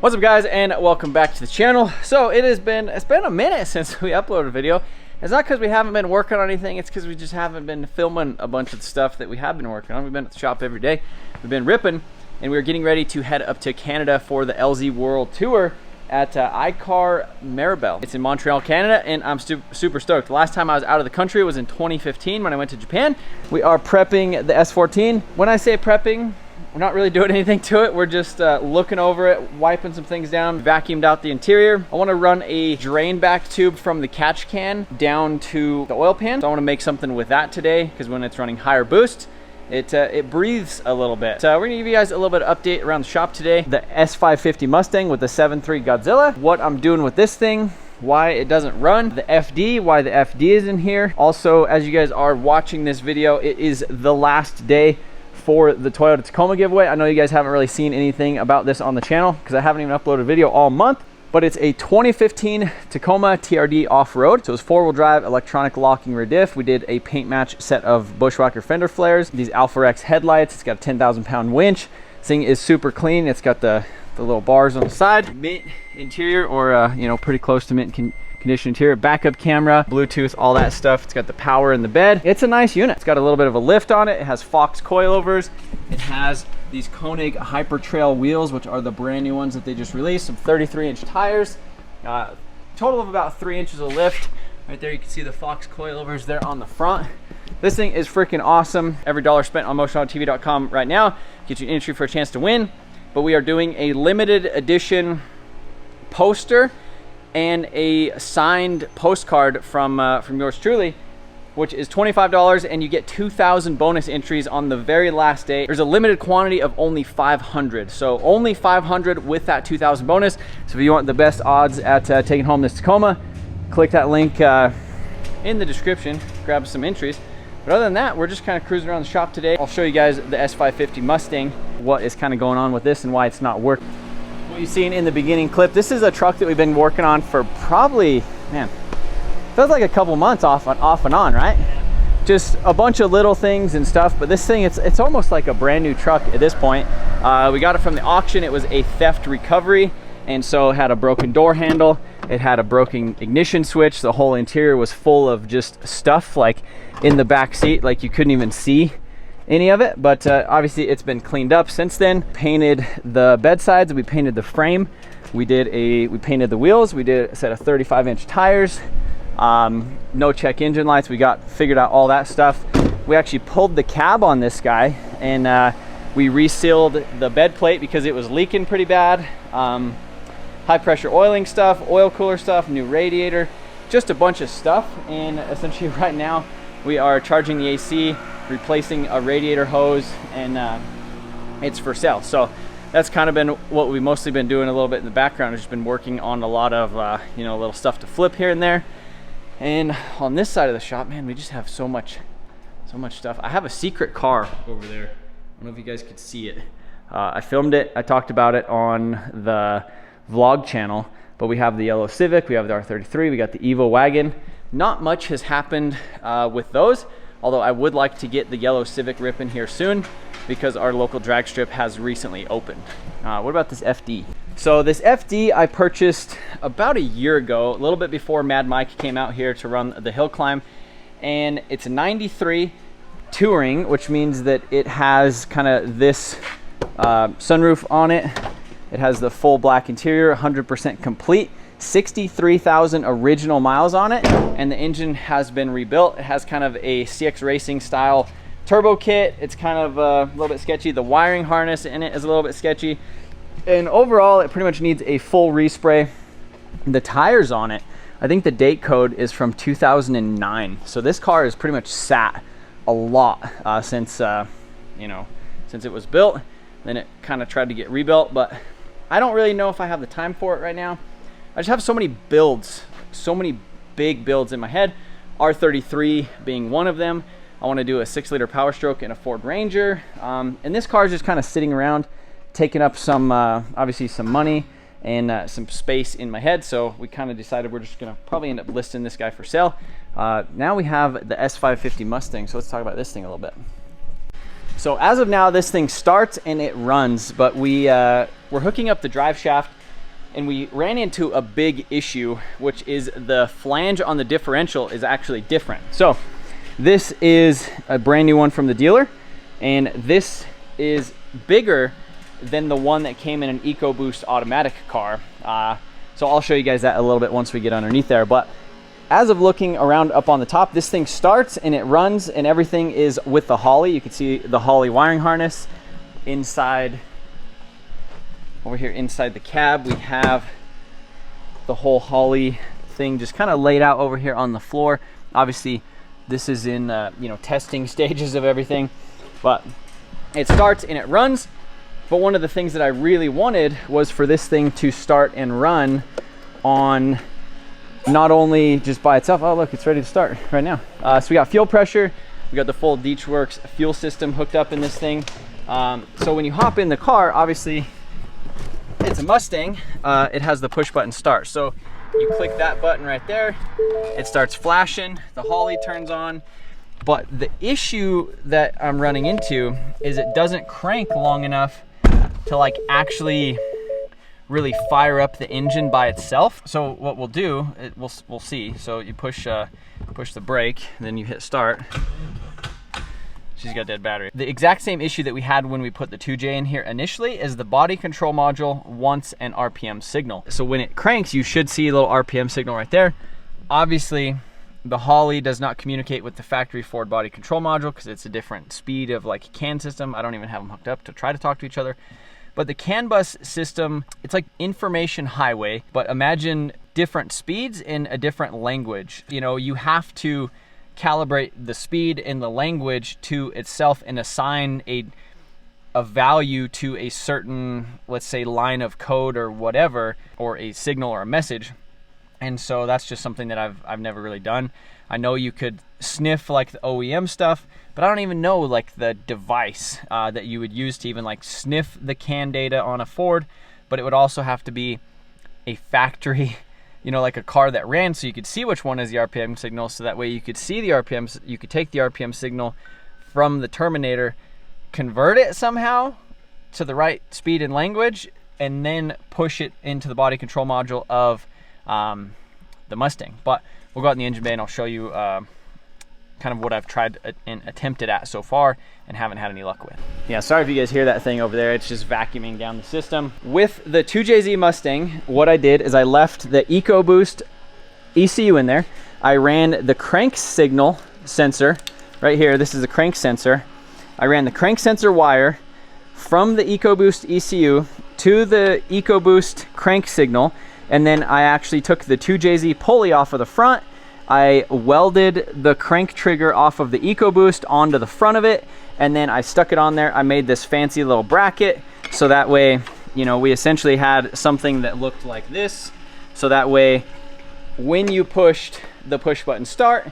What's up, guys, and welcome back to the channel. So it's been a minute since we uploaded a video. It's not because we haven't been working on anything, it's because we just haven't been filming a bunch of the stuff that we have been working on. We've been at the shop every day, we've been ripping, and we're getting ready to head up to Canada for the LZ World Tour at iCar Maribel. It's in Montreal, Canada, and I'm super stoked. The last time I was out of the country was in 2015 when I went to Japan. We are prepping the S14. When I say prepping, we're not really doing anything to it. We're just looking over it, wiping some things down, vacuumed out the interior. I want to run a drain back tube from the catch can down to the oil pan. So I want to make something with that today, because when it's running higher boost, it breathes a little bit. So we're gonna give you guys a little bit of update around the shop today. The S550 Mustang with the 7.3 Godzilla, what I'm doing with this thing, why it doesn't run, the FD, why the FD is in here. Also, as you guys are watching this video, it is the last day for the Toyota Tacoma giveaway. I know you guys haven't really seen anything about this on the channel because I haven't even uploaded a video all month, but it's a 2015 Tacoma TRD off-road. So it's four-wheel drive, electronic locking rear diff. We did a paint match set of Bushwhacker fender flares, these Alpha X headlights. It's got a 10,000 pound winch. This thing is super clean. It's got the little bars on the side. Mint interior, or you know, pretty close to mint condition interior, backup camera, Bluetooth, all that stuff. It's got the power in the bed. It's a nice unit. It's got a little bit of a lift on it. It has Fox coilovers. It has these Koenig Hyper Trail wheels, which are the brand new ones that they just released. Some 33-inch tires. Total of about 3 inches of lift. Right there, you can see the Fox coilovers there on the front. This thing is freaking awesome. Every dollar spent on motionautotv.com right now gets you an entry for a chance to win. But we are doing a limited edition poster and a signed postcard from yours truly, which is $25, and you get 2,000 bonus entries on the very last day. There's a limited quantity of only 500, so only 500 with that 2,000 bonus. So if you want the best odds at taking home this Tacoma, click that link in the description, grab some entries. But other than that, we're just kind of cruising around the shop today. I'll show you guys the S550 Mustang, what is kind of going on with this and why it's not working. What you've seen in the beginning clip, this is a truck that we've been working on for probably, man, feels like a couple months off and on, right? Just a bunch of little things and stuff, but this thing, it's almost like a brand new truck at this point. We got it from the auction. It was a theft recovery, and so it had a broken door handle. It had a broken ignition switch. The whole interior was full of just stuff, like in the back seat, like you couldn't even see any of it, but obviously it's been cleaned up since then. Painted the bed sides, we painted the frame, we painted the wheels, we did a set of 35-inch tires, no check engine lights. We figured out all that stuff. We actually pulled the cab on this guy, and we resealed the bed plate because it was leaking pretty bad. High pressure oiling stuff, oil cooler stuff, new radiator, just a bunch of stuff. And essentially right now we are charging the AC, replacing a radiator hose, and it's for sale. So that's kind of been what we've mostly been doing a little bit in the background. I've just been working on a lot of you know, little stuff to flip here and there. And on this side of the shop, man, we just have so much stuff. I have a secret car over there. I don't know if you guys could see it. I filmed it, I talked about it on the vlog channel, but we have the yellow Civic, we have the R33, we got the Evo wagon. Not much has happened with those, although I would like to get the yellow Civic ripping here soon because our local drag strip has recently opened. What about this FD? So this FD I purchased about a year ago, a little bit before Mad Mike came out here to run the hill climb, and it's a 93 Touring, which means that it has kind of this sunroof on it. It has the full black interior, 100% complete. 63,000 original miles on it, and the engine has been rebuilt. It has kind of a CX Racing style turbo kit. It's kind of a little bit sketchy. The wiring harness in it is a little bit sketchy, and overall it pretty much needs a full respray. The tires on it, I think the date code is from 2009, so this car has pretty much sat a lot since you know, since it was built. Then it kind of tried to get rebuilt, but I don't really know if I have the time for it right now. I just have so many builds, so many big builds in my head, R33 being one of them. I want to do a 6-liter Power Stroke in a Ford Ranger, and this car is just kind of sitting around, taking up some, obviously some money and some space in my head. So we kind of decided we're just gonna probably end up listing this guy for sale. Now we have the S550 Mustang, so let's talk about this thing a little bit. So as of now, this thing starts and it runs, but we're hooking up the drive shaft and we ran into a big issue, which is the flange on the differential is actually different. So this is a brand new one from the dealer, and this is bigger than the one that came in an EcoBoost automatic car. So I'll show you guys that a little bit once we get underneath there. But as of looking around up on the top, this thing starts and it runs, and everything is with the Holley. You can see the Holley wiring harness inside. Over here inside the cab, we have the whole Holley thing just kind of laid out over here on the floor. Obviously, this is in testing stages of everything, but it starts and it runs. But one of the things that I really wanted was for this thing to start and run on not only just by itself. Oh, look, it's ready to start right now. So we got fuel pressure. We got the full Deechworks fuel system hooked up in this thing. So when you hop in the car, obviously it's a Mustang. It has the push button start. So you click that button right there. It starts flashing. The Holley turns on. But the issue that I'm running into is it doesn't crank long enough to like actually really fire up the engine by itself. So what we'll do, we'll see. So you push the brake, then you hit start. She's got dead battery. The exact same issue that we had when we put the 2J in here initially is the body control module wants an RPM signal. So when it cranks, you should see a little RPM signal right there. Obviously, the Holley does not communicate with the factory Ford body control module because it's a different speed of like CAN system. I don't even have them hooked up to try to talk to each other. But the CAN bus system, it's like information highway, but imagine different speeds in a different language. You know, you have to calibrate the speed and the language to itself and assign a value to a certain, let's say, line of code or whatever, or a signal or a message. And so that's just something that I've never really done. I know you could sniff like the OEM stuff, but I don't even know like the device that you would use to even like sniff the CAN data on a Ford. But it would also have to be a factory, you know, like a car that ran, so you could see which one is the RPM signal. So that way you could see the RPMs, you could take the RPM signal from the Terminator, convert it somehow to the right speed and language, and then push it into the body control module of the Mustang. But we'll go out in the engine bay and I'll show you kind of what I've tried and attempted at so far and haven't had any luck with. Yeah, sorry if you guys hear that thing over there. It's just vacuuming down the system. With the 2JZ Mustang, what I did is I left the EcoBoost ECU in there. I ran the crank signal sensor right here. This is a crank sensor. I ran the crank sensor wire from the EcoBoost ECU to the EcoBoost crank signal, and then I actually took the 2JZ pulley off of the front. I welded the crank trigger off of the EcoBoost onto the front of it, and then I stuck it on there. I made this fancy little bracket, so that way, you know, we essentially had something that looked like this. So that way, when you pushed the push button start,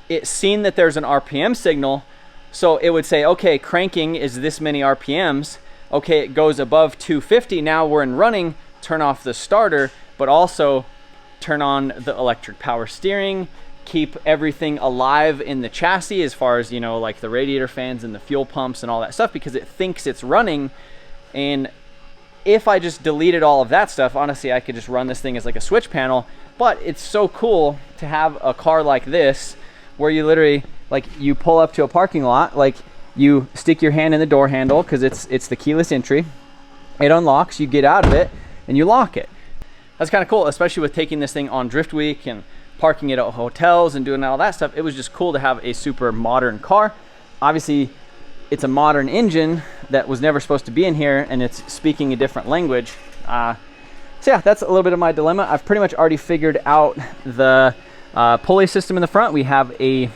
it seen that there's an RPM signal. So it would say, okay, cranking is this many RPMs. Okay, it goes above 250. Now we're in running, turn off the starter, but also turn on the electric power steering, keep everything alive in the chassis as far as, you know, like the radiator fans and the fuel pumps and all that stuff, because it thinks it's running. And if I just deleted all of that stuff, honestly, I could just run this thing as like a switch panel. But it's so cool to have a car like this where you literally, like, you pull up to a parking lot, like you stick your hand in the door handle because it's the keyless entry. It unlocks, you get out of it, and you lock it. That's kind of cool, especially with taking this thing on Drift Week and parking it at hotels and doing all that stuff. It was just cool to have a super modern car. Obviously, it's a modern engine that was never supposed to be in here, and it's speaking a different language. So yeah, that's a little bit of my dilemma. I've pretty much already figured out the pulley system in the front. We have a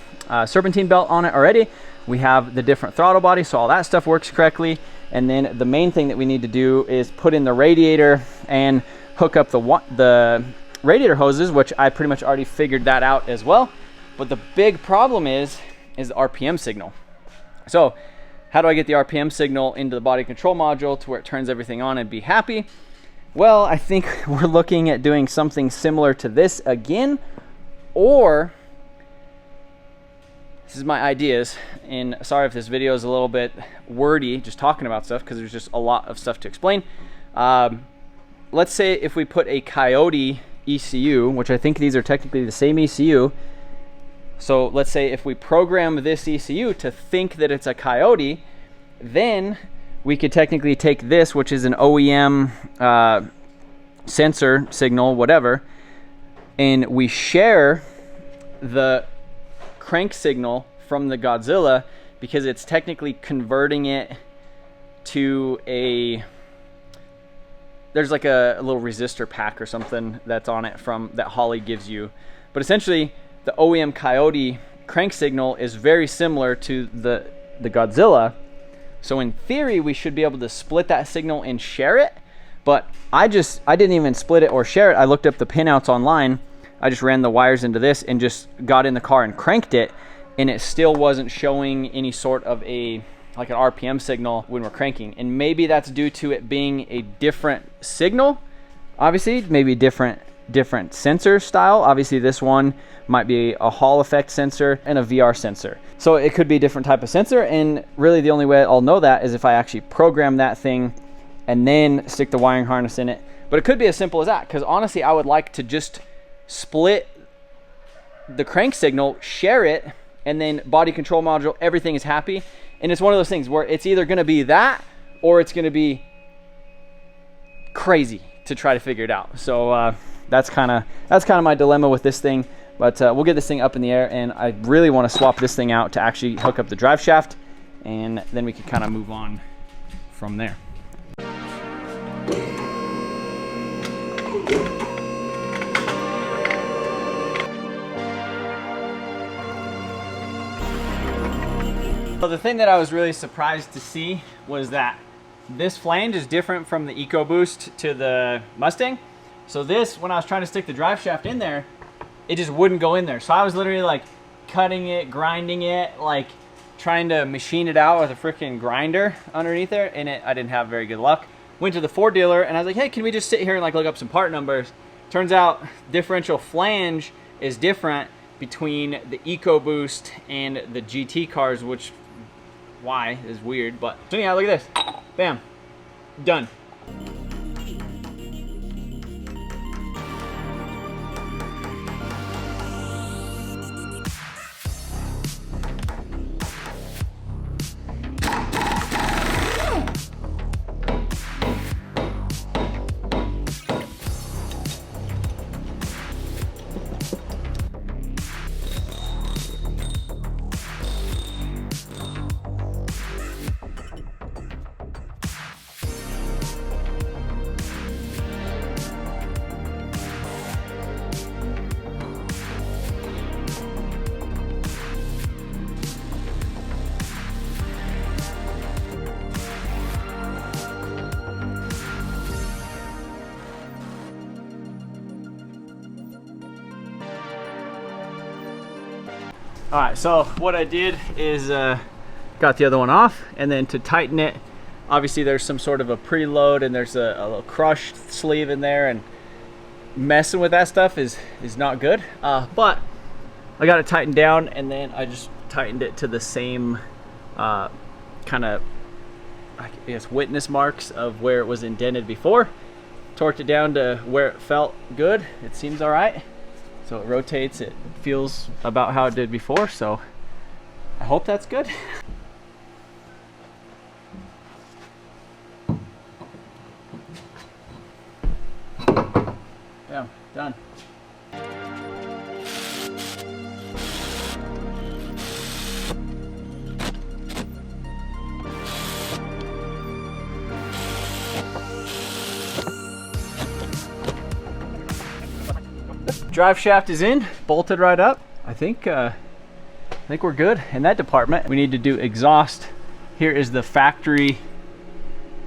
serpentine belt on it already. We have the different throttle body, so all that stuff works correctly. And then the main thing that we need to do is put in the radiator and hook up the radiator hoses, which I pretty much already figured that out as well. But the big problem is the RPM signal. So how do I get the RPM signal into the body control module to where it turns everything on and be happy? Well, I think we're looking at doing something similar to this again, or this is my ideas, and sorry if this video is a little bit wordy just talking about stuff because there's just a lot of stuff to explain. let's say if we put a Coyote ECU, which I think these are technically the same ECU. So let's say if we program this ECU to think that it's a Coyote, then we could technically take this, which is an OEM sensor signal, whatever, and we share the crank signal from the Godzilla, because it's technically converting it to there's like a little resistor pack or something that's on it from that Holley gives you. But essentially the OEM Coyote crank signal is very similar to the Godzilla. So in theory, we should be able to split that signal and share it. But I didn't even split it or share it. I looked up the pinouts online. I just ran the wires into this and just got in the car and cranked it, and it still wasn't showing any sort of like an RPM signal when we're cranking. And maybe that's due to it being a different signal. Obviously, maybe different sensor style. Obviously, this one might be a Hall effect sensor and a VR sensor. So it could be a different type of sensor, and really the only way I'll know that is if I actually program that thing and then stick the wiring harness in it. But it could be as simple as that, because honestly, I would like to just split the crank signal, share it, and then body control module, everything is happy. And it's one of those things where it's either gonna be that or it's gonna be crazy to try to figure it out. So that's kind of my dilemma with this thing. But we'll get this thing up in the air, and I really want to swap this thing out to actually hook up the drive shaft, and then we can kind of move on from there. So the thing that I was really surprised to see was that this flange is different from the EcoBoost to the Mustang. So this, when I was trying to stick the drive shaft in there, it just wouldn't go in there. So I was literally like cutting it, grinding it, like trying to machine it out with a freaking grinder underneath there, and I didn't have very good luck. Went to the Ford dealer and I was like, hey, can we just sit here and like look up some part numbers? Turns out differential flange is different between the EcoBoost and the GT cars, which why is weird. But so anyhow, look at this. Bam. Done. All right, so what I did is got the other one off, and then to tighten it, obviously there's some sort of a preload, and there's a little crush sleeve in there, and messing with that stuff is not good. But I got it tightened down, and then I just tightened it to the same kind of, I guess, witness marks of where it was indented before. Torqued it down to where it felt good. It seems all right. So it rotates, it feels about how it did before, so I hope that's good. Yeah, done. Drive shaft is in, bolted right up. I think we're good in that department. We need to do exhaust. Here is the factory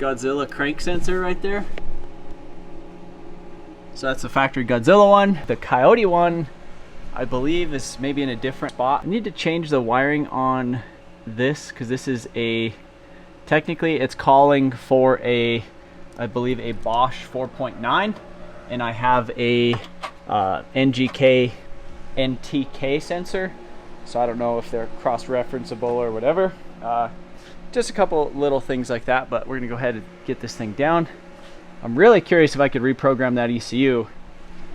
Godzilla crank sensor right there. So that's the factory Godzilla one. The Coyote one, I believe, is maybe in a different spot. I need to change the wiring on this, because this is technically it's calling for I believe a Bosch 4.9, and I have a NGK NTK sensor, so I don't know if they're cross-referenceable or whatever. Just a couple little things like that, but we're gonna go ahead and get this thing down I'm really curious if I could reprogram that ECU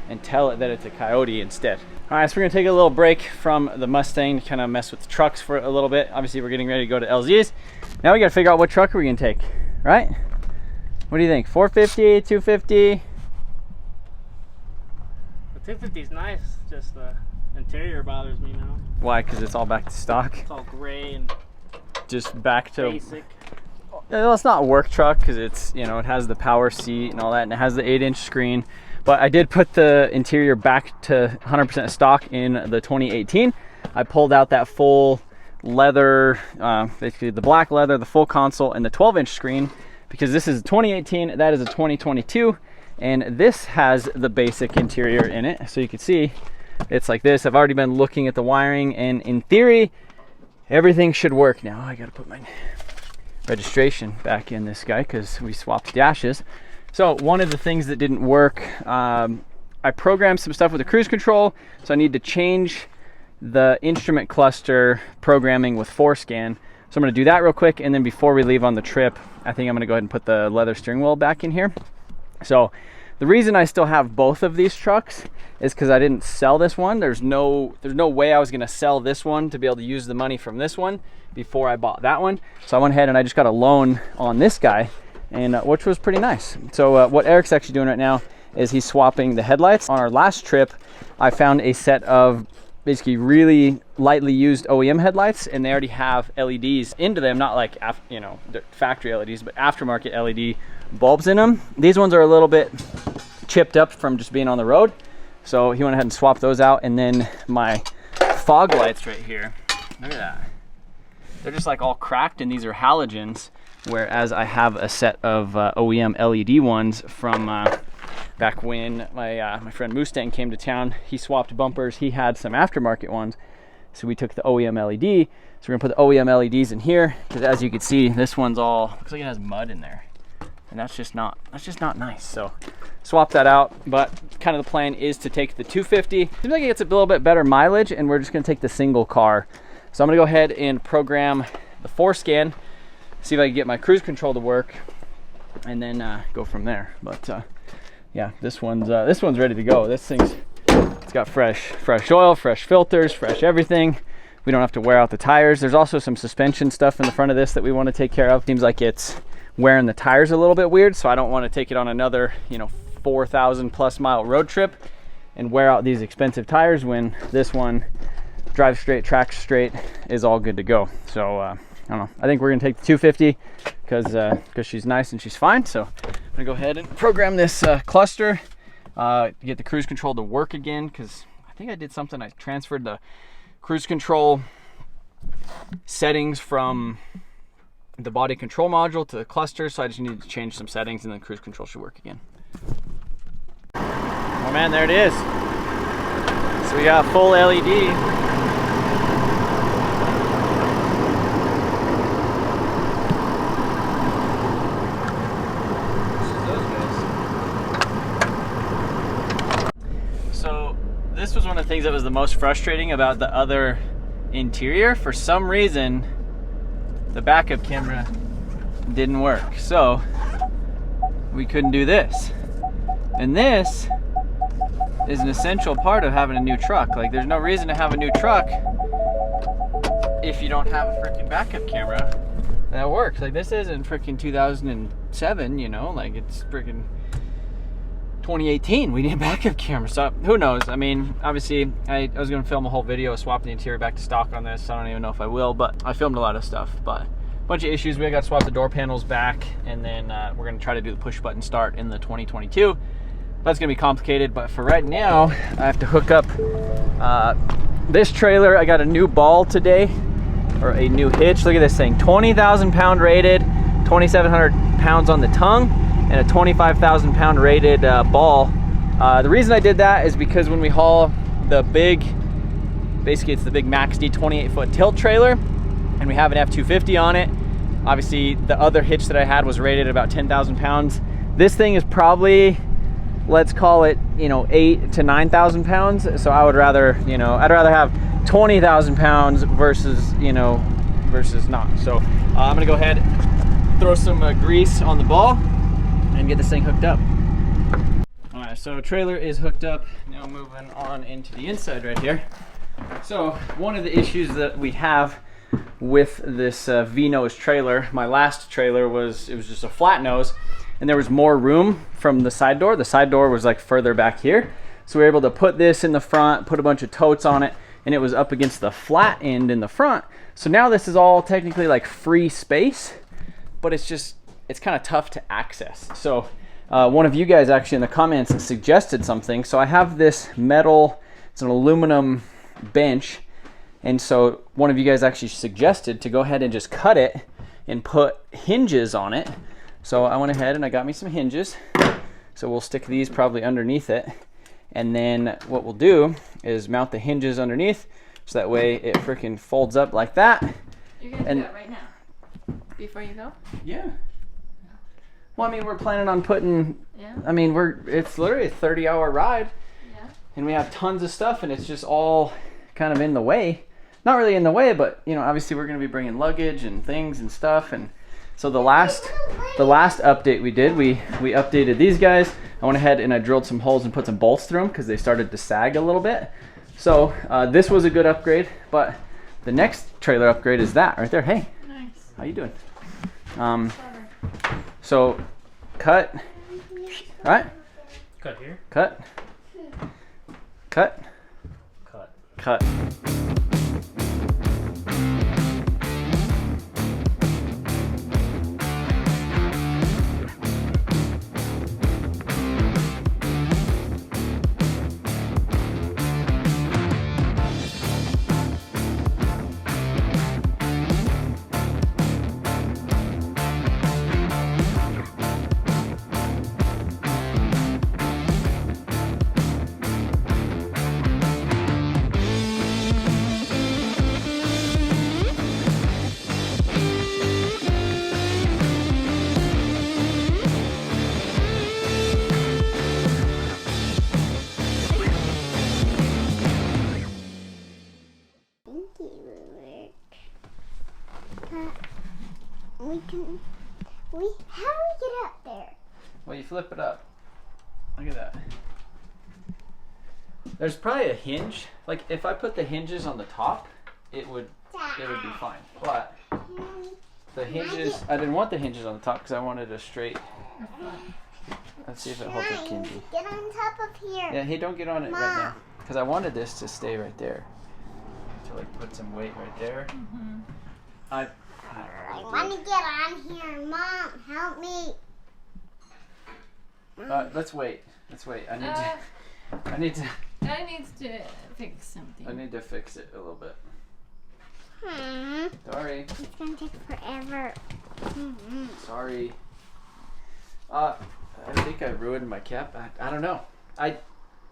and tell it that it's a Coyote instead. All right, so we're gonna take a little break from the Mustang to kind of mess with the trucks for a little bit. Obviously, we're getting ready to go to LZ's. Now we gotta figure out what truck are we gonna take, right? What do you think? 450, 250? The 250 is nice, just the interior bothers me now. Why? Because it's all back to stock? It's all gray and just back to basic. Well, it's not a work truck because it's, you know, it has the power seat and all that, and it has the 8-inch screen. But I did put the interior back to 100% stock in the 2018. I pulled out that full leather, basically the black leather, the full console, and the 12-inch screen, because this is a 2018, that is a 2022, and this has the basic interior in it. So you can see it's like this. I've already been looking at the wiring, and in theory, everything should work. Now I gotta put my registration back in this guy because we swapped dashes. So one of the things that didn't work, I programmed some stuff with the cruise control, so I need to change the instrument cluster programming with ForeScan. So I'm gonna do that real quick, and then before we leave on the trip, I think I'm gonna go ahead and put the leather steering wheel back in here. So the reason I still have both of these trucks is because I didn't sell this one. There's no way I was gonna sell this one to be able to use the money from this one before I bought that one. So I went ahead and I just got a loan on this guy, and which was pretty nice. So what Eric's actually doing right now is he's swapping the headlights. On our last trip, I found a set of basically really lightly used OEM headlights, and they already have LEDs into them, not like, you know, factory LEDs, but aftermarket LED bulbs in them. These ones are a little bit chipped up from just being on the road, so he went ahead and swapped those out. And then my fog lights right here, look at that, they're just like all cracked, and these are halogens, whereas I have a set of OEM LED ones from back when my friend Mustang came to town. He swapped bumpers. He had some aftermarket ones, so we took the OEM LED. So we're gonna put the OEM LEDs in here, because as you can see, this one's all, looks like it has mud in there, and that's just not nice. So swap that out. But kind of the plan is to take the 250. Seems like it gets a little bit better mileage, and we're just gonna take the single car. So I'm gonna go ahead and program the ForeScan, see if I can get my cruise control to work, and then go from there. But yeah, this one's ready to go. This thing's, it's got fresh oil, fresh filters, fresh everything. We don't have to wear out the tires. There's also some suspension stuff in the front of this that we want to take care of. Seems like it's wearing the tires a little bit weird, so I don't want to take it on another, you know, 4,000 plus mile road trip and wear out these expensive tires when this one drives straight, tracks straight, is all good to go. So I don't know, I think we're gonna take the 250 because she's nice and she's fine. So I'm gonna go ahead and program this cluster, get the cruise control to work again, because I think I did something. I transferred the cruise control settings from the body control module to the cluster, so I just need to change some settings, and then cruise control should work again. Oh man, there it is. So we got full LED. This was one of the things that was the most frustrating about the other interior. For some reason, the backup camera didn't work, so we couldn't do this. And this is an essential part of having a new truck. Like, there's no reason to have a new truck if you don't have a freaking backup camera that works. Like, this isn't freaking 2007, you know, like it's freaking 2018. We need a backup camera. So who knows? I mean, obviously I was going to film a whole video swapping the interior back to stock on this. I don't even know if I will, but I filmed a lot of stuff. But a bunch of issues. We got to swap the door panels back, and then we're going to try to do the push button start in the 2022. That's going to be complicated, but for right now I have to hook up this trailer. I got a new ball today, or a new hitch. Look at this thing, 20,000 pound rated, 2,700 pounds on the tongue, and a 25,000 pound rated ball. The reason I did that is because when we haul the big, basically it's the big Max D 28-foot tilt trailer, and we have an F250 on it. Obviously the other hitch that I had was rated about 10,000 pounds. This thing is probably, let's call it, you know, 8,000 to 9,000 pounds. So I would rather, you know, I'd rather have 20,000 pounds versus, you know, versus not. So I'm gonna go ahead, throw some grease on the ball, and get this thing hooked up. All right, so trailer is hooked up. Now moving on into the inside right here. So one of the issues that we have with this V-nose trailer, my last trailer was just a flat nose, and there was more room from the side door. The side door was like further back here. So we were able to put this in the front, put a bunch of totes on it, and it was up against the flat end in the front. So now this is all technically like free space, but it's kind of tough to access. So one of you guys actually in the comments suggested something. So I have this metal, it's an aluminum bench, and so one of you guys actually suggested to go ahead and just cut it and put hinges on it. So I went ahead and I got me some hinges. So we'll stick these probably underneath it, and then what we'll do is mount the hinges underneath, so that way it freaking folds up like that. You're gonna do that right now, before you go? Yeah. Well, I mean, we're planning on putting, Yeah. I mean, it's literally a 30-hour ride, Yeah. and we have tons of stuff, and it's just all kind of in the way. Not really in the way, but, you know, obviously we're going to be bringing luggage and things and stuff. And so the last update we did, we updated these guys. I went ahead and I drilled some holes and put some bolts through them because they started to sag a little bit. So this was a good upgrade, but the next trailer upgrade is that right there. Hey, Nice. how you doing? So cut, all right? Cut here. Cut, cut, Cut. cut. How do we get up there? Well, you flip it up. Look at that. There's probably a hinge. Like if I put the hinges on the top, it would be fine. But the hinges, I didn't want the hinges on the top because I wanted a straight. Let's see if it holds up, Kenji. Get on top of here. Yeah, hey, don't get on it right now because I wanted this to stay right there. To like put some weight right there. Mm-hmm. I want to get on here. Mom, help me. Let's wait. Let's wait. I need to fix something. I need to fix it a little bit. Hmm. Sorry. It's gonna take forever. Sorry. I think I ruined my cap. I don't know.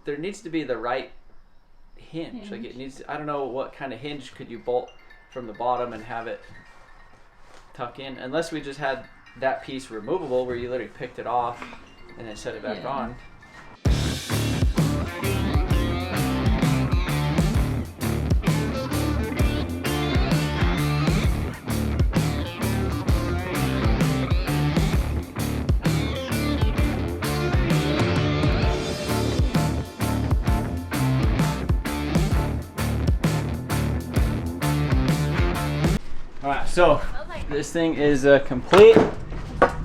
There needs to be the right hinge. Like it needs. I don't know what kind of hinge could you bolt from the bottom and have it tuck in, unless we just had that piece removable where you literally picked it off and then set it back on. All right, so this thing is complete.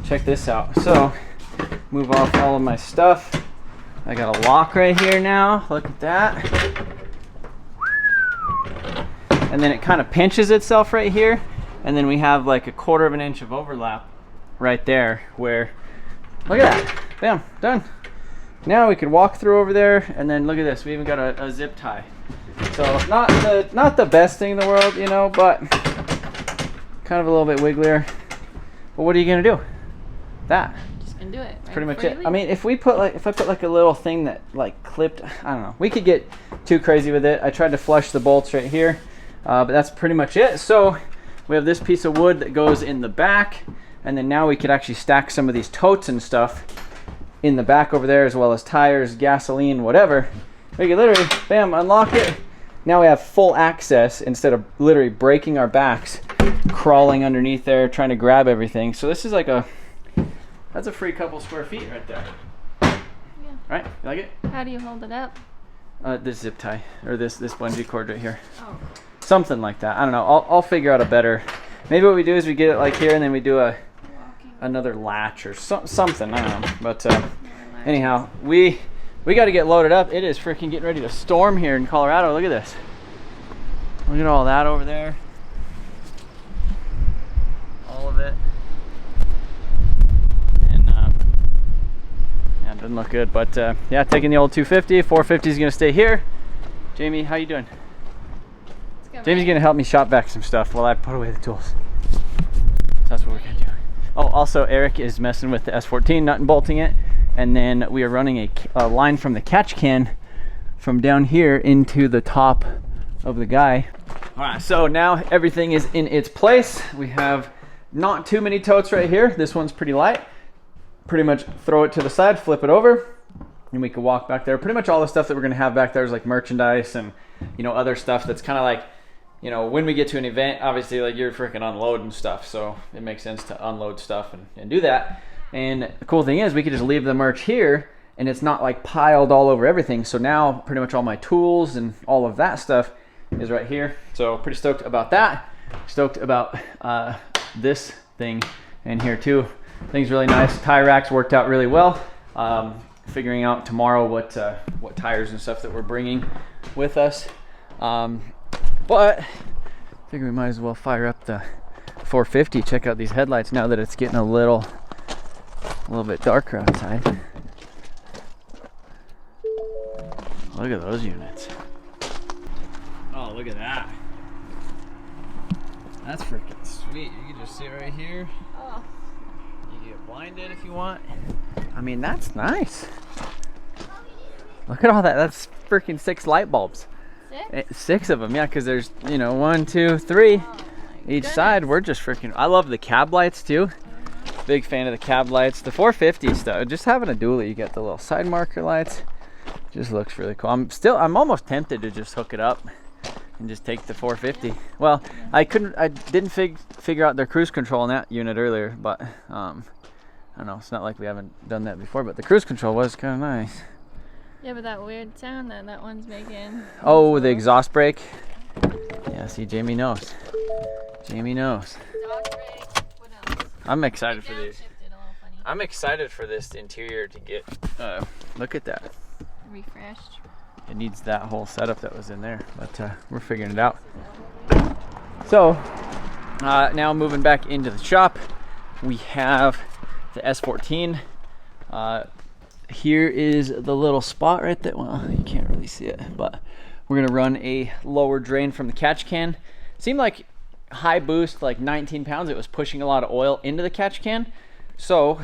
Check this out. So move off all of my stuff. I got a lock right here now. Look at that. And then it kind of pinches itself right here. And then we have like a 1/4 of an inch of overlap right there where, look at that. Bam, done. Now we can walk through over there, and then look at this. We even got a zip tie. So not the best thing in the world, you know, but kind of a little bit wigglier. But what are you gonna do? That. Just gonna do it. That's pretty much it. I mean, if I put like a little thing that like clipped, I don't know. We could get too crazy with it. I tried to flush the bolts right here, but that's pretty much it. So we have this piece of wood that goes in the back, and then now we could actually stack some of these totes and stuff in the back over there, as well as tires, gasoline, whatever. We can literally, bam, unlock it. Now we have full access instead of literally breaking our backs, crawling underneath there, trying to grab everything. So this is like a That's a free couple square feet right there. Yeah. Right? You like it? How do you hold it up? This zip tie, or this bungee cord right here. Oh. Something like that. I don't know. I'll figure out a better. Maybe what we do is we get it like here, and then we do another latch or something. I don't know. But anyhow, we got to get loaded up. It is freaking getting ready to storm here in Colorado. Look at this. Look at all that over there. All of it. And yeah, it doesn't look good. But yeah, taking the old 250. 450 is gonna stay here. Jamie, how you doing? Jamie's gonna help me shop vac some stuff while I put away the tools. So that's what we're gonna do. Oh, also Eric is messing with the S14, nut and bolting it, and then we are running a line from the catch can from down here into the top of the guy. All right, so now everything is in its place. We have not too many totes right here. This one's pretty light. Pretty much throw it to the side, flip it over, and we can walk back there. Pretty much all the stuff that we're gonna have back there is like merchandise and other stuff that's kind of like, when we get to an event, obviously, like, you're freaking unloading stuff, so it makes sense to unload stuff and do that. And the cool thing is we could just leave the merch here, and it's not like piled all over everything. So now pretty much all my tools and all of that stuff is right here. So pretty stoked about that. Stoked about this thing in here too. Thing's really nice. Tire racks worked out really well. Figuring out tomorrow what tires and stuff that we're bringing with us. But I figure we might as well fire up the 450. Check out these headlights now that it's getting a little bit darker outside. Look at those units. Oh, look at that. That's freaking sweet. You can just sit right here. Oh. You can get blinded if you want. I mean, that's nice. Look at all that. That's freaking 6 light bulbs. 6? 6 of them, yeah, because there's 1, 2, 3 each goodness. side. We're just freaking. I love the cab lights too. Big fan of the cab lights. The 450 stuff. Just having a dually, you get the little side marker lights. Just looks really cool. I'm almost tempted to just hook it up and just take the 450. Well, I didn't figure out their cruise control in that unit earlier, but I don't know. It's not like we haven't done that before, but the cruise control was kind of nice. Yeah, but that weird sound that one's making. Oh, the exhaust brake. Yeah, see, Jamie knows. Jamie knows. Exhaust brake. What else? I'm excited for these. Downshifted a little funny. I'm excited for this interior to get. Look at that. Refreshed. It needs that whole setup that was in there, but we're figuring it out. So now moving back into the shop, we have the S14. Here is the little spot right there. Well, you can't really see it, but we're gonna run a lower drain from the catch can. Seemed like high boost, like 19 pounds. It was pushing a lot of oil into the catch can. So,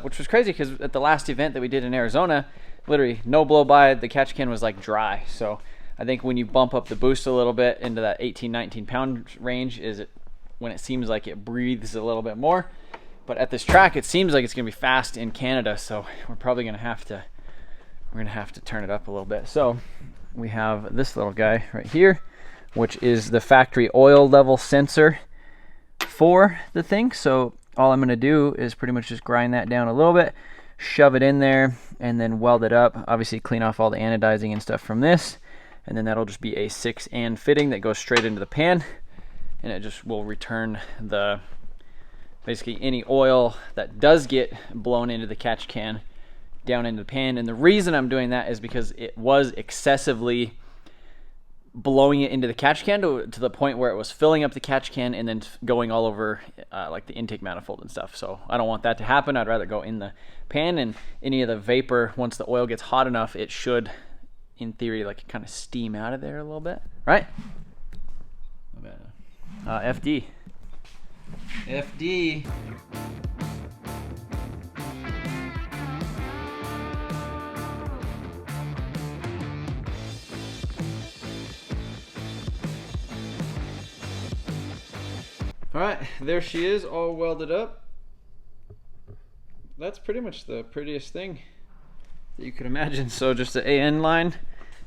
which was crazy because at the last event that we did in Arizona, literally no blow by, the catch can was like dry. So I think when you bump up the boost a little bit into that 18, 19 pound range is when it seems like it breathes a little bit more. But at this track, it seems like it's gonna be fast in Canada, so we're probably gonna have to turn it up a little bit. So we have this little guy right here, which is the factory oil level sensor for the thing. So all I'm gonna do is pretty much just grind that down a little bit, shove it in there, and then weld it up. Obviously clean off all the anodizing and stuff from this, and then that'll just be a 6-and fitting that goes straight into the pan, and it just will return basically any oil that does get blown into the catch can down into the pan. And the reason I'm doing that is because it was excessively blowing it into the catch can to the point where it was filling up the catch can and then going all over like the intake manifold and stuff. So I don't want that to happen. I'd rather go in the pan, and any of the vapor, once the oil gets hot enough, it should, in theory, like kind of steam out of there a little bit, right? FD. FD. All right, there she is, all welded up. That's pretty much the prettiest thing that you could imagine. So just the AN line,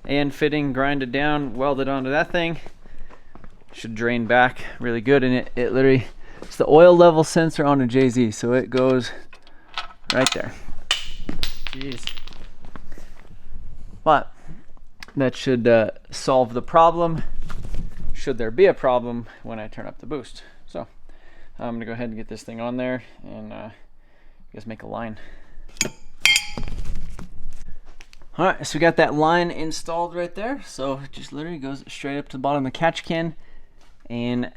AN fitting, grinded down, welded onto that thing. Should drain back really good, and it literally, it's the oil level sensor on a JZ, so it goes right there. Jeez. But that should solve the problem, should there be a problem when I turn up the boost. So I'm gonna go ahead and get this thing on there and I guess make a line. All right, so we got that line installed right there. So it just literally goes straight up to the bottom of the catch can, and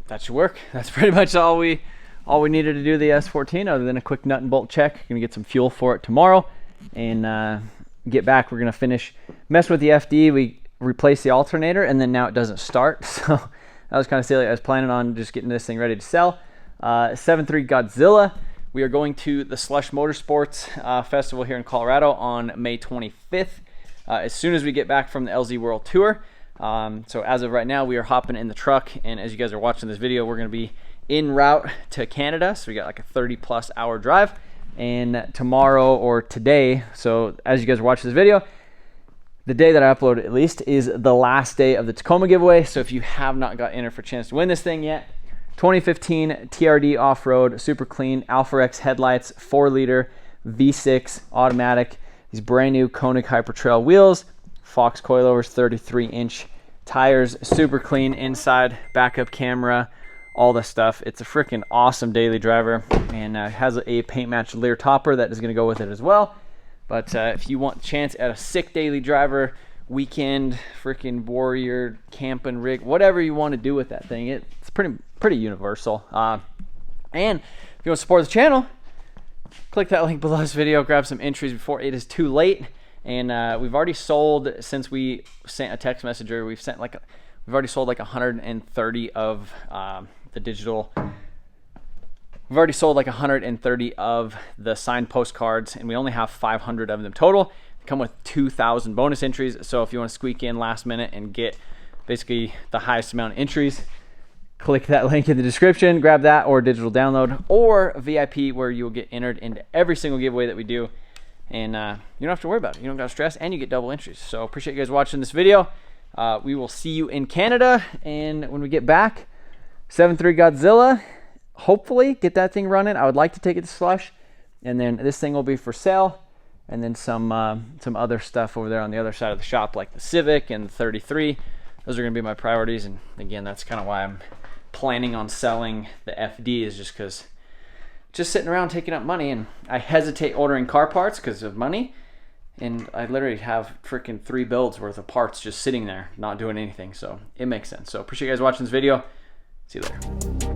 that should work. That's pretty much all we needed to do the S14, other than a quick nut and bolt check. Gonna get some fuel for it tomorrow, and get back. We're gonna mess with the FD. We replaced the alternator, and then now it doesn't start. So that was kind of silly. I was planning on just getting this thing ready to sell. 7.3 Godzilla. We are going to the Slush Motorsports Festival here in Colorado on May 25th. As soon as we get back from the LZ World Tour. So as of right now, we are hopping in the truck, and as you guys are watching this video, we're going to be en route to Canada. So we got like a 30+ hour drive, and tomorrow or today, so as you guys are watching this video, the day that I upload it at least, is the last day of the Tacoma giveaway. So if you have not got entered for a chance to win this thing yet, 2015 TRD off-road, super clean, Alpha X headlights, 4-liter V6 automatic, these brand new Koenig Hypertrail wheels, Fox coilovers, 33-inch tires, super clean inside, backup camera, all the stuff. It's a freaking awesome daily driver, and has a paint match Lear topper that is going to go with it as well. But if you want a chance at a sick daily driver, weekend, freaking warrior, camping rig, whatever you want to do with that thing, it's pretty universal. And if you want to support the channel, click that link below this video, grab some entries before it is too late. And we've already sold, since we sent a text messenger, we've already sold like 130 of the digital. We've already sold like 130 of the signed postcards, and we only have 500 of them total. They come with 2,000 bonus entries. So if you want to squeak in last minute and get basically the highest amount of entries, click that link in the description, grab that, or digital download, or VIP, where you will get entered into every single giveaway that we do. And you don't have to worry about it. You don't got to stress, and you get double entries. So appreciate you guys watching this video. We will see you in Canada, and when we get back, 7.3 Godzilla, hopefully get that thing running. I would like to take it to Slush, and then this thing will be for sale, and then some other stuff over there on the other side of the shop, like the Civic and the 33. Those are going to be my priorities, and again, that's kind of why I'm planning on selling the FD, is just because just sitting around taking up money, and I hesitate ordering car parts because of money, and I literally have freaking 3 builds worth of parts just sitting there not doing anything. So it makes sense. So appreciate you guys watching this video. See you later.